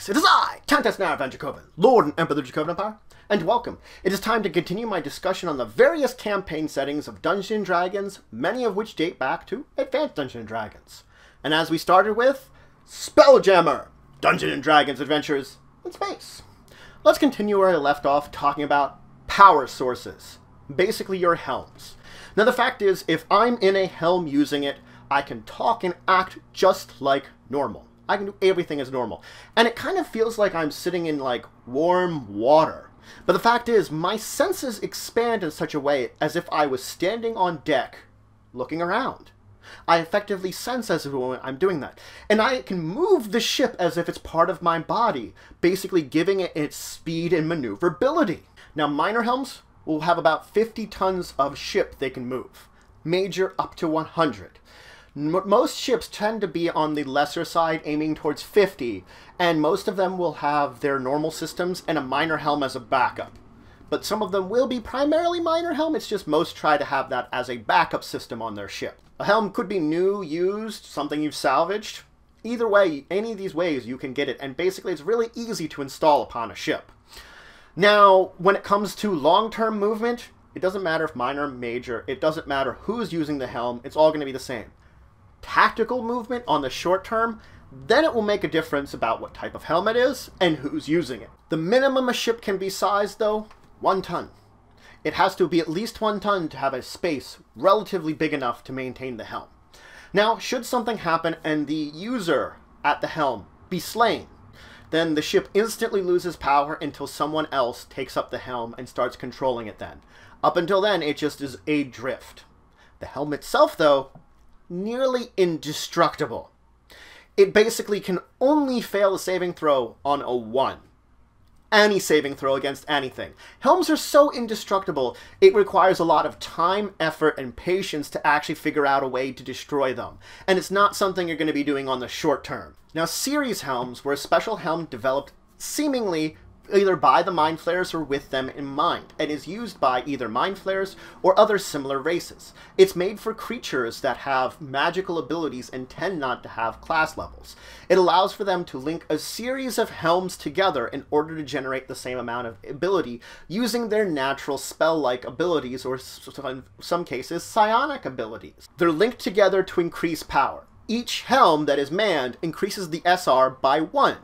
Greetings! It is I, Countess Nara van Dracovin, Lord and Emperor of the Dracovin Empire, and welcome. It is time to continue my discussion on the various campaign settings of Dungeons & Dragons, many of which date back to Advanced Dungeons & Dragons. And as we started with, Spelljammer, Dungeons & Dragons Adventures in Space. Let's continue where I left off talking about power sources, basically your helms. Now the fact is, if I'm in a helm using it, I can talk and act just like normal. I can do everything as normal. And it kind of feels like I'm sitting in, like, warm water. But the fact is, my senses expand in such a way as if I was standing on deck, looking around. I effectively sense as if I'm doing that. And I can move the ship as if it's part of my body, basically giving it its speed and maneuverability. Now, minor helms will have about 50 tons of ship they can move. Major up to 100. Most ships tend to be on the lesser side, aiming towards 50, and most of them will have their normal systems and a minor helm as a backup. But some of them will be primarily minor helm, it's just most try to have that as a backup system on their ship. A helm could be new, used, something you've salvaged. Either way, any of these ways you can get it, and basically it's really easy to install upon a ship. Now, when it comes to long-term movement, it doesn't matter if minor or major, it doesn't matter who's using the helm, it's all going to be the same. Tactical movement on the short term, then it will make a difference about what type of helm it is and who's using it. The minimum a ship can be sized, though, 1 ton. It has to be at least 1 ton to have a space relatively big enough to maintain the helm. Now, should something happen and the user at the helm be slain, then the ship instantly loses power until someone else takes up the helm and starts controlling it then. Up until then, it just is adrift. The helm itself, though, nearly indestructible. It basically can only fail a saving throw on a 1. Any saving throw against anything. Helms are so indestructible, it requires a lot of time, effort, and patience to actually figure out a way to destroy them. And it's not something you're going to be doing on the short term. Now, series helms were a special helm developed seemingly either by the Mind Flayers or with them in mind, and is used by either Mind Flayers or other similar races. It's made for creatures that have magical abilities and tend not to have class levels. It allows for them to link a series of helms together in order to generate the same amount of ability using their natural spell-like abilities, or in some cases, psionic abilities. They're linked together to increase power. Each helm that is manned increases the SR by 1.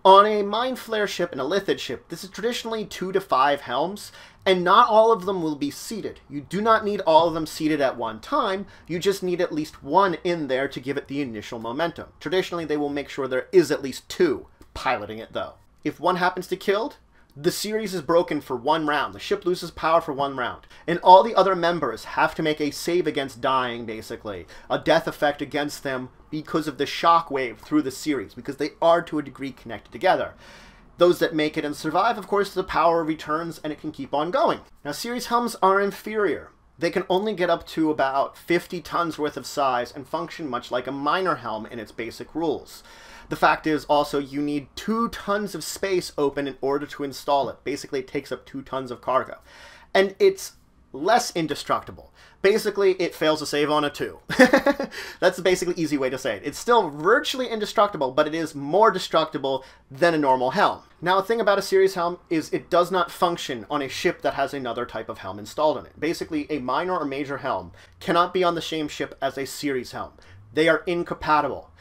On a Mind Flayer ship and a Illithid ship, this is traditionally 2 to 5 helms, and not all of them will be seated. You do not need all of them seated at one time, you just need at least 1 in there to give it the initial momentum. Traditionally, they will make sure there is at least 2 piloting it, though. If one happens to killed, the series is broken for 1 round. The ship loses power for 1 round. And all the other members have to make a save against dying, basically. A death effect against them because of the shock wave through the series, because they are to a degree connected together. Those that make it and survive, of course, the power returns and it can keep on going. Now, series helms are inferior. They can only get up to about 50 tons worth of size and function much like a minor helm in its basic rules. The fact is also you need 2 tons of space open in order to install it. Basically, it takes up 2 tons of cargo. And it's less indestructible. Basically, it fails a save on a 2. That's the basically easy way to say it. It's still virtually indestructible, but it is more destructible than a normal helm. Now, the thing about a series helm is it does not function on a ship that has another type of helm installed in it. Basically, a minor or major helm cannot be on the same ship as a series helm. They are incompatible.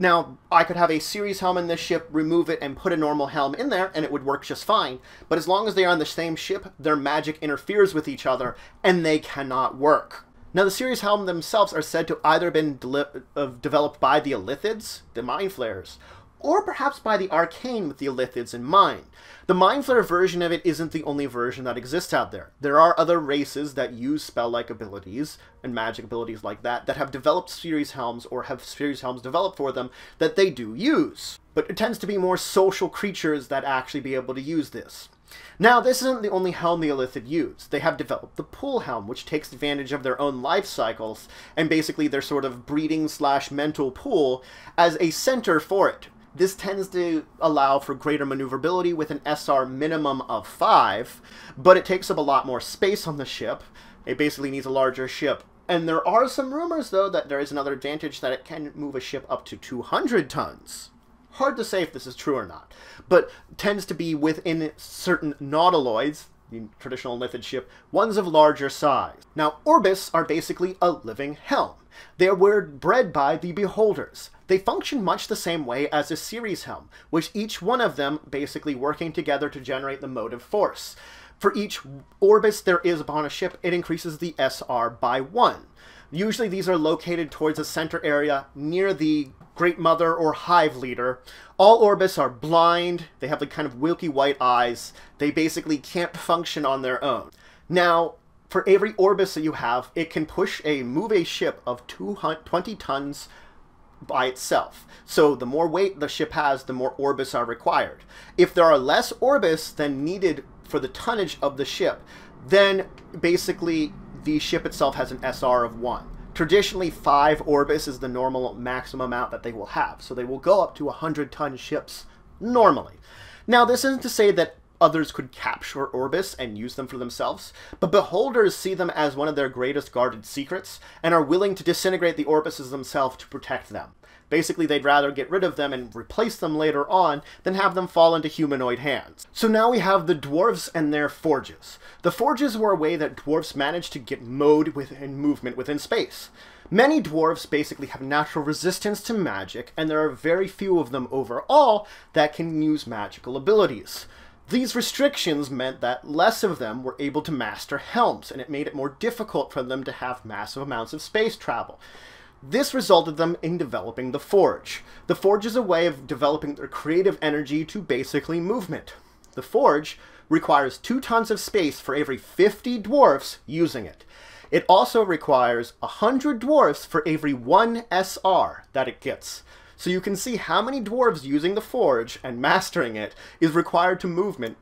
Now, I could have a series helm in this ship, remove it, and put a normal helm in there, and it would work just fine. But as long as they are on the same ship, their magic interferes with each other, and they cannot work. Now, the series helm themselves are said to either have been developed by the illithids, the Mind Flayers, or perhaps by the Arcane with the illithids in mind. The Mind Flayer version of it isn't the only version that exists out there. There are other races that use spell-like abilities and magic abilities like that have developed series helms or have series helms developed for them that they do use. But it tends to be more social creatures that actually be able to use this. Now, this isn't the only helm the Illithid use. They have developed the pool helm, which takes advantage of their own life cycles and basically their sort of breeding/mental pool as a center for it. This tends to allow for greater maneuverability with an SR minimum of 5, but it takes up a lot more space on the ship. It basically needs a larger ship. And there are some rumors, though, that there is another advantage that it can move a ship up to 200 tons. Hard to say if this is true or not, but tends to be within certain nautiloids, the traditional illithid ship, ones of larger size. Now, orbis are basically a living helm. They were bred by the beholders. They function much the same way as a series helm, with each one of them basically working together to generate the motive force. For each orbis there is upon a ship, it increases the SR by 1. Usually these are located towards a center area near the Great Mother or Hive Leader. All orbis are blind, they have the kind of wilky white eyes, they basically can't function on their own. Now, for every orbis that you have, it can move a ship of 20 tons by itself. So the more weight the ship has, the more orbis are required. If there are less orbis than needed for the tonnage of the ship, then basically the ship itself has an SR of 1. Traditionally, 5 orbis is the normal maximum amount that they will have, so they will go up to 100-ton ships normally. Now, this isn't to say that others could capture orbis and use them for themselves, but beholders see them as one of their greatest guarded secrets, and are willing to disintegrate the orbises themselves to protect them. Basically, they'd rather get rid of them and replace them later on than have them fall into humanoid hands. So now we have the dwarves and their forges. The forges were a way that dwarves managed to get mode and movement within space. Many dwarves basically have natural resistance to magic, and there are very few of them overall that can use magical abilities. These restrictions meant that less of them were able to master helms, and it made it more difficult for them to have massive amounts of space travel. This resulted them in developing the Forge. The Forge is a way of developing their creative energy to basically movement. The Forge requires 2 tons of space for every 50 dwarfs using it. It also requires 100 dwarfs for every 1 SR that it gets. So you can see how many dwarves using the Forge and mastering it is required to movement,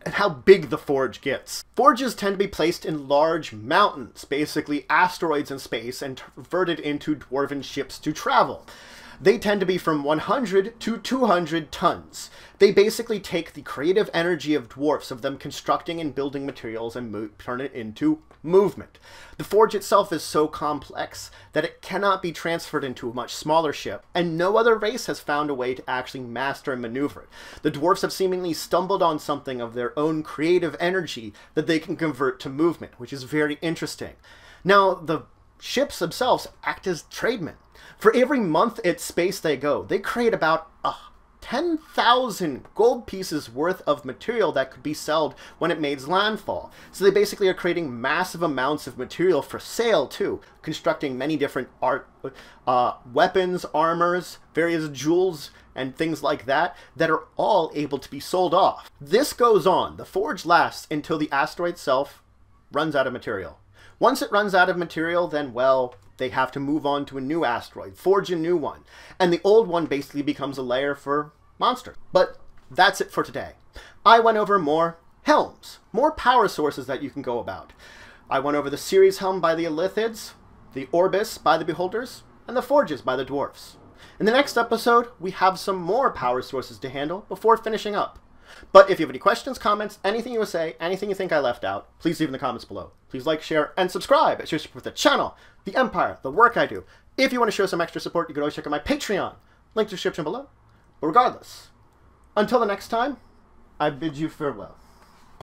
and how big the Forge gets. Forges tend to be placed in large mountains, basically asteroids in space, and converted into dwarven ships to travel. They tend to be from 100 to 200 tons. They basically take the creative energy of dwarfs, of them constructing and building materials, and turn it into movement. The Forge itself is so complex that it cannot be transferred into a much smaller ship, and no other race has found a way to actually master and maneuver it. The dwarfs have seemingly stumbled on something of their own creative energy that they can convert to movement, which is very interesting. Now, the ships themselves act as trademen. For every month at space they go, they create about 10,000 gold pieces worth of material that could be sold when it makes landfall. So they basically are creating massive amounts of material for sale too, constructing many different weapons, armors, various jewels, and things like that are all able to be sold off. This goes on. The Forge lasts until the asteroid itself runs out of material. Once it runs out of material, then, well, they have to move on to a new asteroid, forge a new one, and the old one basically becomes a lair for monsters. But that's it for today. I went over more helms, more power sources that you can go about. I went over the series helm by the illithids, the orbis by the beholders, and the forges by the dwarfs. In the next episode, we have some more power sources to handle before finishing up. But if you have any questions, comments, anything you would say, anything you think I left out, please leave in the comments below. Please like, share, and subscribe. It's your support for the channel, the empire, the work I do. If you want to show some extra support, you can always check out my Patreon. Link to the description below. But regardless, until the next time, I bid you farewell.